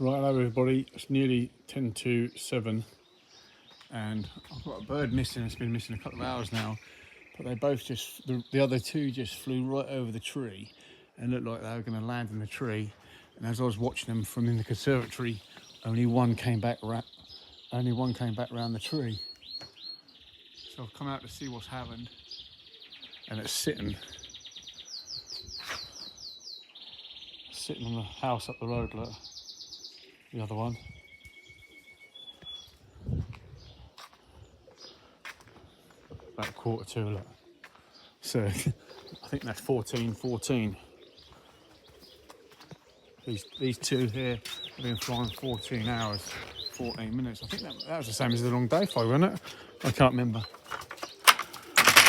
Right, hello everybody. It's nearly 10 to 7 and I've got a bird missing. It's been missing a couple of hours now, but they both just, the other two just flew right over the tree and looked like they were going to land in the tree. And as I was watching them from in the conservatory, only one came back around the tree. So I've come out to see what's happened, and it's sitting on the house up the road, look, the other one. About 1:45, look. So I think that's 14. These two here have been flying 14 hours, 14 minutes. I think that was the same as the long day flight, wasn't it? I can't remember.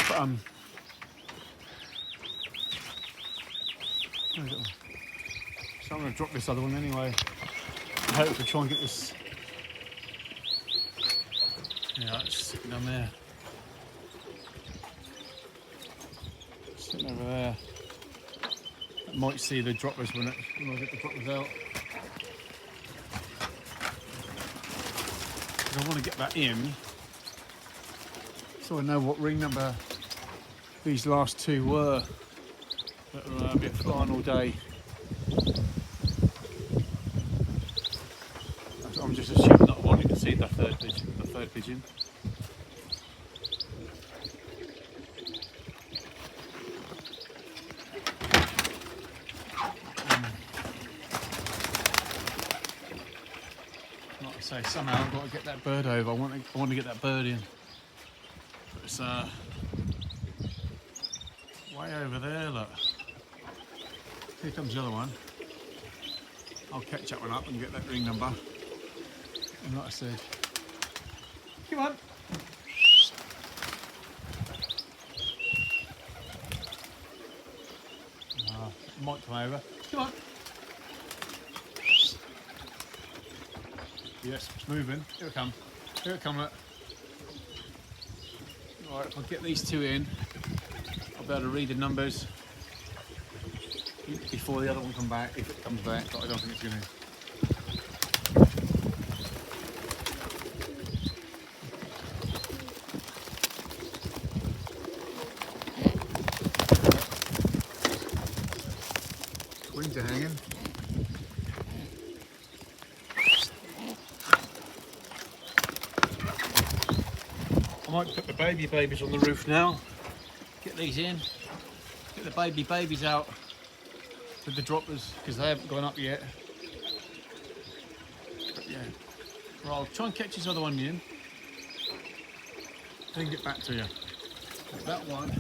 But so I'm going to drop this other one anyway. I hope to try and get this. Yeah, it's sitting down there. Sitting over there. I might see the droppers when I get the droppers out. I want to get that in so I know what ring number these last two were that will be flying all day. I'm just assuming that I wanted to see the third pigeon. Like I say, somehow I've got to get that bird over. I want to get that bird in. But it's way over there, look. Here comes the other one. I'll catch that one up and get that ring number. And like I said, come on. Might come over. Come on. Yes, it's moving. Here it comes. Here it comes. Right, if I get these two in, I'll be able to read the numbers before the other one comes back, if it comes back, but I don't think it's going to. Wings are hanging. I might put the babies on the roof now. Get these in. Get the babies out with the droppers because they haven't gone up yet. But yeah, well, I'll try and catch this other one in. Then get back to you. That one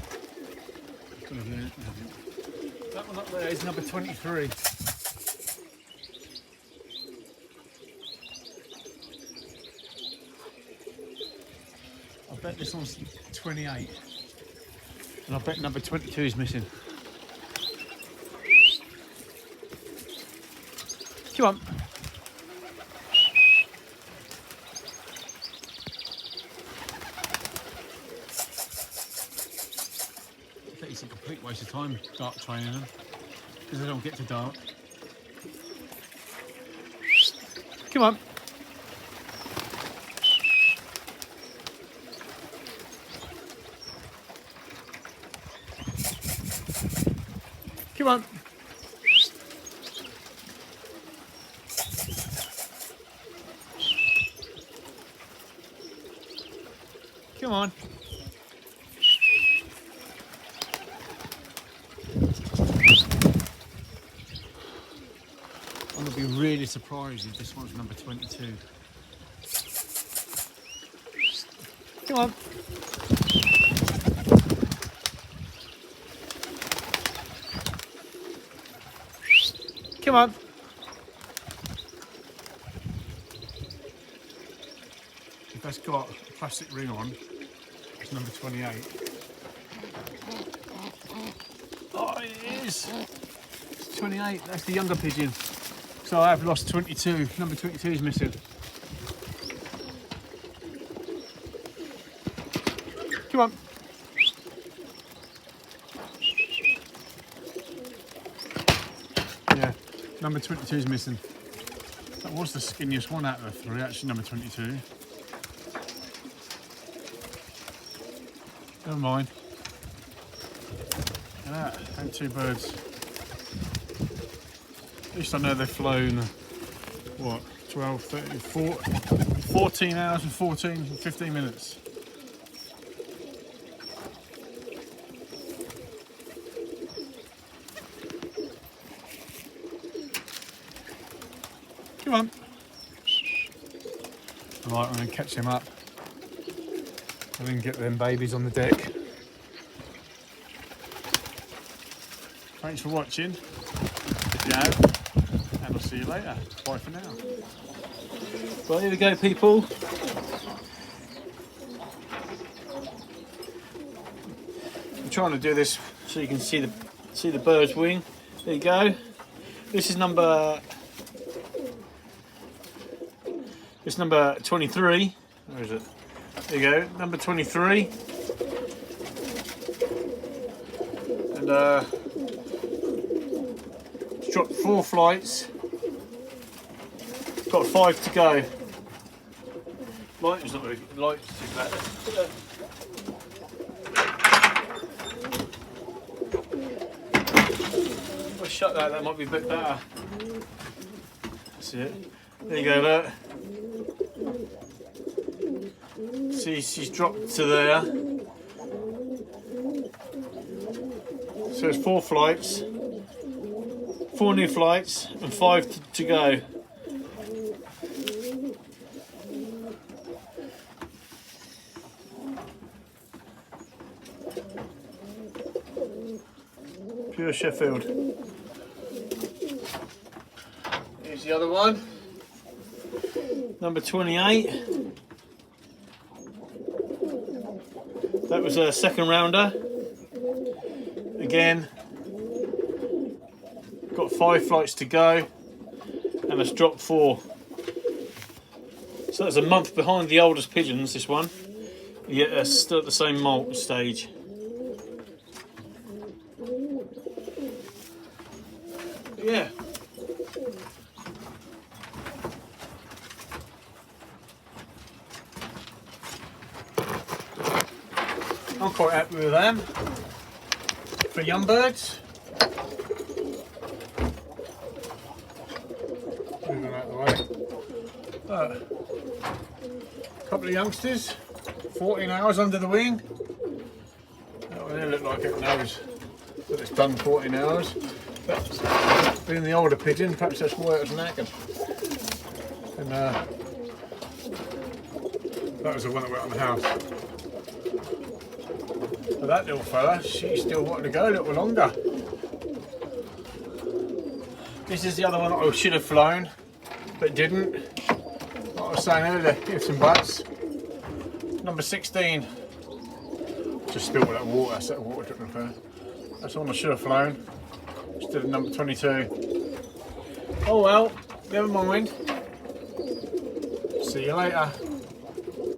up there is number 23. I bet this one's 28. And I bet number 22 is missing. Come on. I bet it's a complete waste of time dark training them because they don't get to dark. Come on. Come on. Come on. I'm going to be really surprised if this one's number 22. Come on. Come on. If that's got a plastic ring on, it's number 28. Oh, it is. It's 28. That's the younger pigeon. So I have lost 22. Number 22 is missing. Come on. Yeah, number 22 is missing. That was the skinniest one out of the three, actually, number 22. Never mind. Yeah, and two birds. At least I know they've flown, what, 12, 13, 14 hours and 15 minutes. Come on. Right, I'm going to catch them up and then get them babies on the deck. Thanks for watching. Yeah, and I'll see you later. Bye for now. Right, here we go, people. I'm trying to do this so you can see the bird's wing. There you go. This is number 23. Where is it? There you go, number 23. And it's dropped 4 flights. Got 5 to go. Lighting's not very good. Light's too bad. If I shut that might be a bit better. That's it. There you go, look. See, she's dropped to there. So it's 4 flights, 4 new flights, and 5 to go. Pure Sheffield. Here's the other one. Number 28. That was a second rounder. Again, got 5 flights to go, and it's dropped 4. So that's a month behind the oldest pigeons, this one. Yet they're still at the same molt stage. But yeah. I'm quite happy with them for young birds. Moving out of the way. Couple of youngsters, 14 hours under the wing. That one there look like it knows that it's done 14 hours. But being the older pigeon, perhaps that's why it was knackered. And that was the one that went on the house. But that little fella, she still wanted to go a little longer. This is the other one that I should have flown, but didn't. Like I was saying earlier, ifs and buts. Number 16. Just spilled that water, that's that water dripping there. That's the one I should have flown, instead of number 22. Oh well, never mind. See you later.